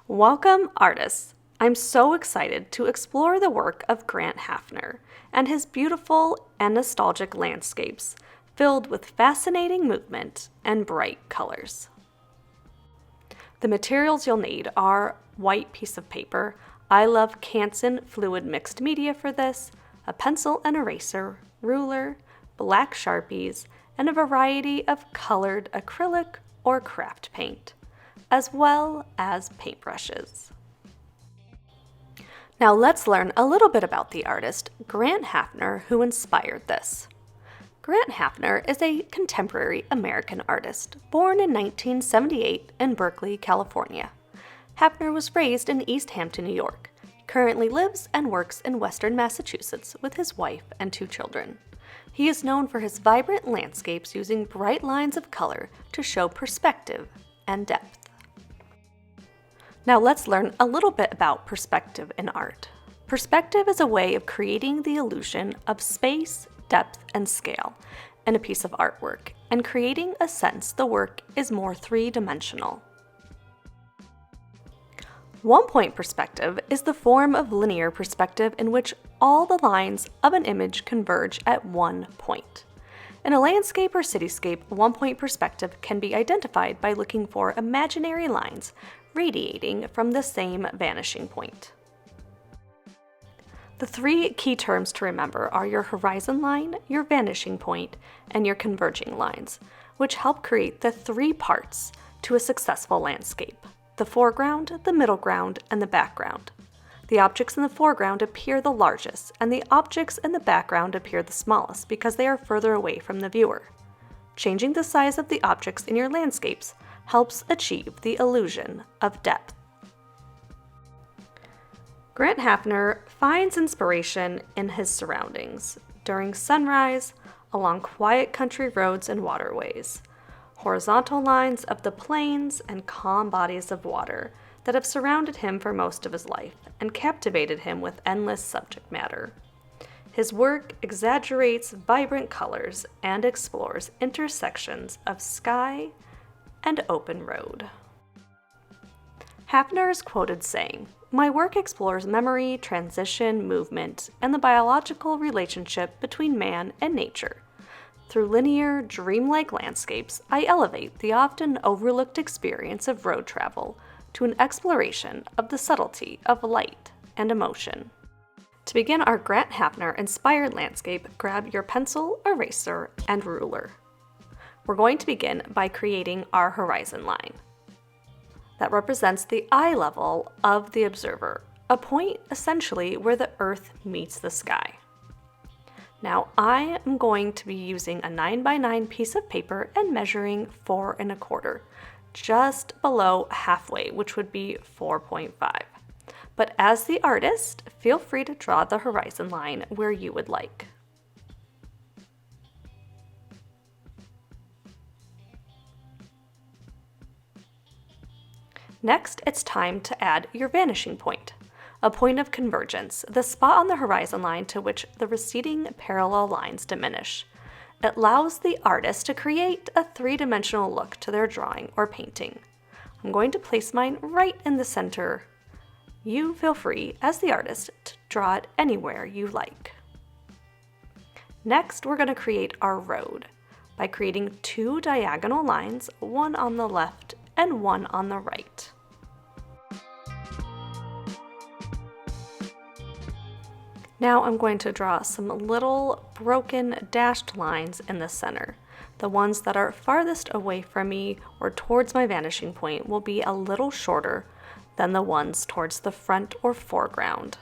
Welcome, artists! I'm so excited to explore the work of Grant Haffner and his beautiful and nostalgic landscapes filled with fascinating movement and bright colors. The materials you'll need are white piece of paper. I love Canson fluid mixed media for this, a pencil and eraser, ruler, black Sharpies, and a variety of colored acrylic or craft paint, as well as paintbrushes. Now let's learn a little bit about the artist Grant Haffner who inspired this. Grant Haffner is a contemporary American artist born in 1978 in Berkeley, California. Haffner was raised in East Hampton, New York. He currently lives and works in Western Massachusetts with his wife and 2 children. He is known for his vibrant landscapes using bright lines of color to show perspective and depth. Now let's learn a little bit about perspective in art. Perspective is a way of creating the illusion of space, depth, and scale in a piece of artwork, and creating a sense the work is more 3-dimensional. One-point perspective is the form of linear perspective in which all the lines of an image converge at one point. In a landscape or cityscape, one-point perspective can be identified by looking for imaginary lines radiating from the same vanishing point. The 3 key terms to remember are your horizon line, your vanishing point, and your converging lines, which help create the 3 parts to a successful landscape: the foreground, the middle ground, and the background. The objects in the foreground appear the largest, and the objects in the background appear the smallest because they are further away from the viewer. Changing the size of the objects in your landscapes helps achieve the illusion of depth. Grant Haffner finds inspiration in his surroundings, during sunrise, along quiet country roads and waterways, horizontal lines of the plains and calm bodies of water that have surrounded him for most of his life and captivated him with endless subject matter. His work exaggerates vibrant colors and explores intersections of sky and open road. Haffner is quoted saying, "My work explores memory, transition, movement, and the biological relationship between man and nature. Through linear, dreamlike landscapes, I elevate the often overlooked experience of road travel to an exploration of the subtlety of light and emotion." To begin our Grant Haffner-inspired landscape, grab your pencil, eraser, and ruler. We're going to begin by creating our horizon line. That represents the eye level of the observer, a point essentially where the earth meets the sky. Now I am going to be using a 9x9 piece of paper and measuring 4 1/4, just below halfway, which would be 4.5. But as the artist, feel free to draw the horizon line where you would like. Next, it's time to add your vanishing point, a point of convergence, the spot on the horizon line to which the receding parallel lines diminish. It allows the artist to create a 3-dimensional look to their drawing or painting. I'm going to place mine right in the center. You feel free, as the artist, to draw it anywhere you like. Next, we're going to create our road by creating 2 diagonal lines, one on the left and one on the right. Now I'm going to draw some little broken dashed lines in the center. The ones that are farthest away from me or towards my vanishing point will be a little shorter than the ones towards the front or foreground.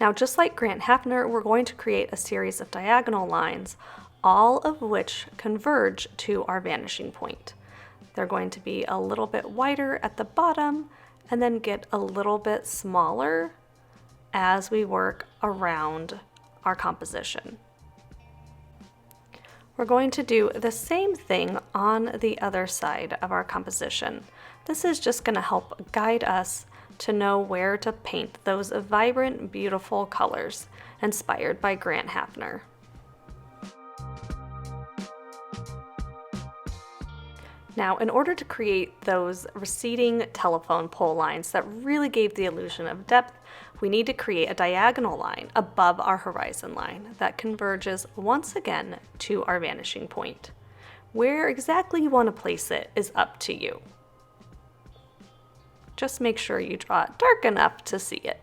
Now, just like Grant Haffner, we're going to create a series of diagonal lines, all of which converge to our vanishing point. They're going to be a little bit wider at the bottom and then get a little bit smaller as we work around our composition. We're going to do the same thing on the other side of our composition. This is just going to help guide us to know where to paint those vibrant, beautiful colors inspired by Grant Haffner. Now, in order to create those receding telephone pole lines that really gave the illusion of depth, we need to create a diagonal line above our horizon line that converges once again to our vanishing point. Where exactly you want to place it is up to you. Just make sure you draw it dark enough to see it.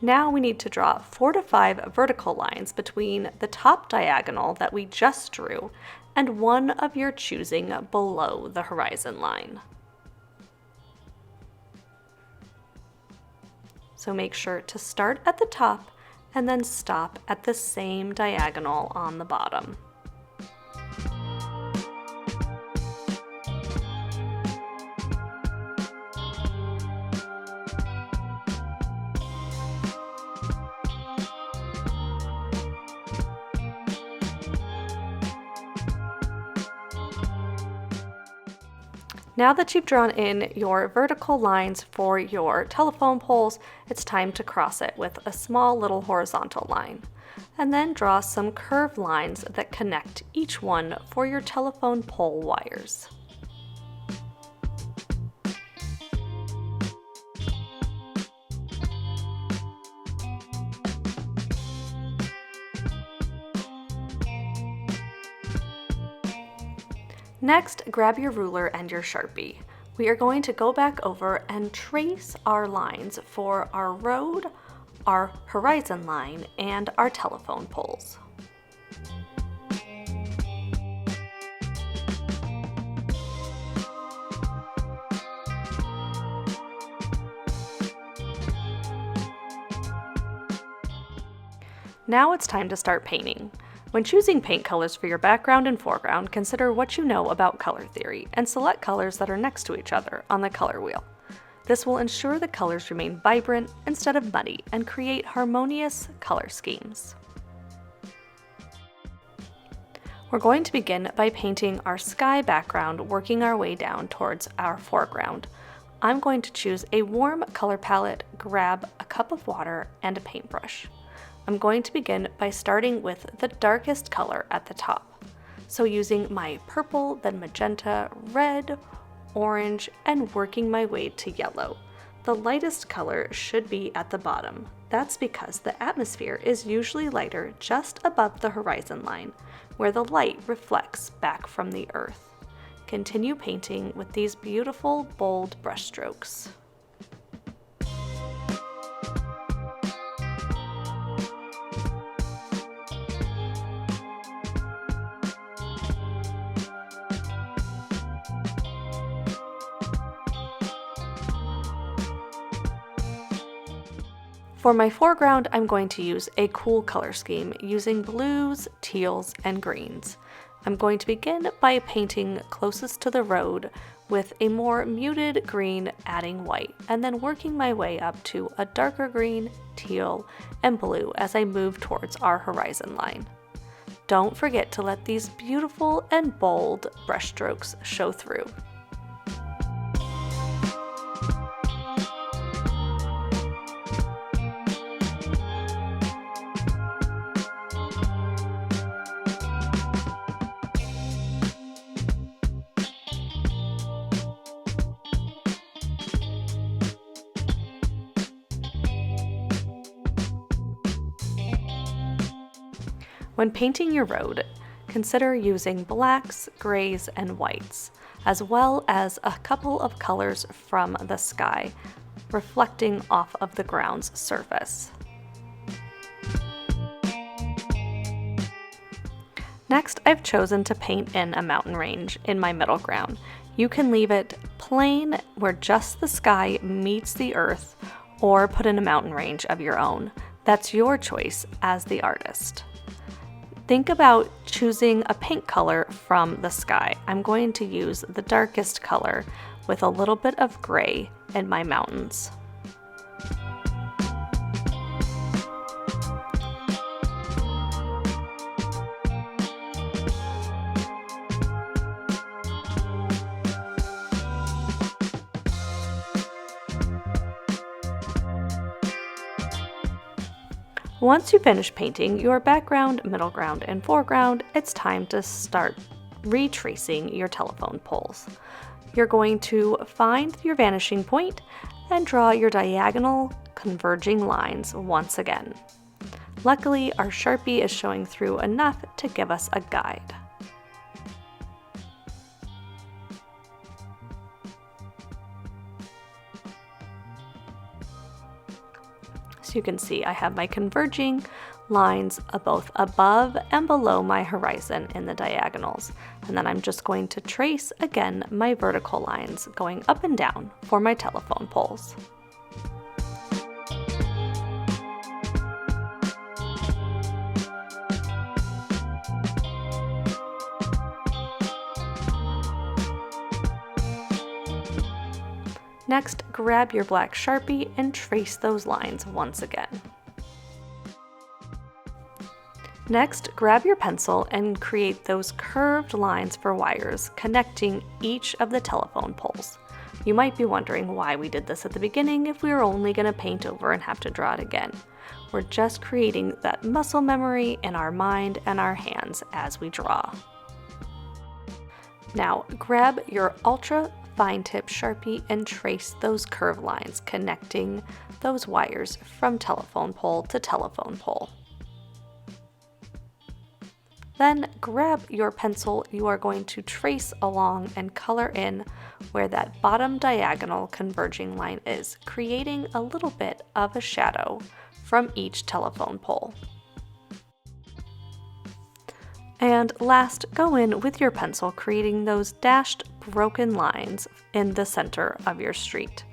Now we need to draw 4 to 5 vertical lines between the top diagonal that we just drew and one of your choosing below the horizon line. So make sure to start at the top and then stop at the same diagonal on the bottom. Now that you've drawn in your vertical lines for your telephone poles, it's time to cross it with a small little horizontal line. And then draw some curved lines that connect each one for your telephone pole wires. Next, grab your ruler and your Sharpie. We are going to go back over and trace our lines for our road, our horizon line, and our telephone poles. Now it's time to start painting. When choosing paint colors for your background and foreground, consider what you know about color theory and select colors that are next to each other on the color wheel. This will ensure the colors remain vibrant instead of muddy and create harmonious color schemes. We're going to begin by painting our sky background, working our way down towards our foreground. I'm going to choose a warm color palette, grab a cup of water, and a paintbrush. I'm going to begin by starting with the darkest color at the top. So using my purple, then magenta, red, orange, and working my way to yellow. The lightest color should be at the bottom. That's because the atmosphere is usually lighter just above the horizon line, where the light reflects back from the earth. Continue painting with these beautiful, bold brushstrokes. For my foreground, I'm going to use a cool color scheme using blues, teals, and greens. I'm going to begin by painting closest to the road with a more muted green adding white, and then working my way up to a darker green, teal, and blue as I move towards our horizon line. Don't forget to let these beautiful and bold brushstrokes show through. When painting your road, consider using blacks, grays, and whites, as well as a couple of colors from the sky, reflecting off of the ground's surface. Next, I've chosen to paint in a mountain range in my middle ground. You can leave it plain where just the sky meets the earth, or put in a mountain range of your own. That's your choice as the artist. Think about choosing a paint color from the sky. I'm going to use the darkest color with a little bit of gray in my mountains. Once you finish painting your background, middle ground, and foreground, it's time to start retracing your telephone poles. You're going to find your vanishing point and draw your diagonal converging lines once again. Luckily, our Sharpie is showing through enough to give us a guide. So you can see I have my converging lines both above and below my horizon in the diagonals. And then I'm just going to trace again my vertical lines going up and down for my telephone poles. Next, grab your black Sharpie and trace those lines once again. Next, grab your pencil and create those curved lines for wires connecting each of the telephone poles. You might be wondering why we did this at the beginning if we were only going to paint over and have to draw it again. We're just creating that muscle memory in our mind and our hands as we draw. Now, grab your ultra fine tip Sharpie and trace those curved lines connecting those wires from telephone pole to telephone pole. Then grab your pencil you are going to trace along and color in where that bottom diagonal converging line is, creating a little bit of a shadow from each telephone pole. And last, go in with your pencil creating those dashed broken lines in the center of your street.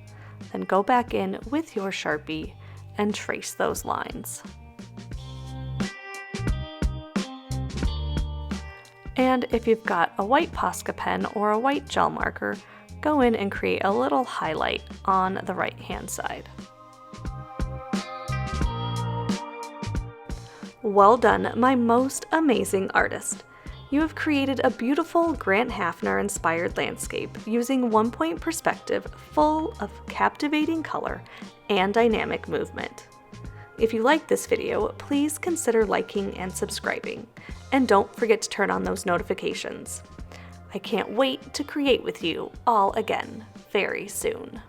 Then go back in with your Sharpie and trace those lines. And if you've got a white Posca pen or a white gel marker, go in and create a little highlight on the right-hand side. Well done, my most amazing artist! You have created a beautiful Grant Hafner-inspired landscape using one-point perspective full of captivating color and dynamic movement. If you liked this video, please consider liking and subscribing, and don't forget to turn on those notifications. I can't wait to create with you all again very soon.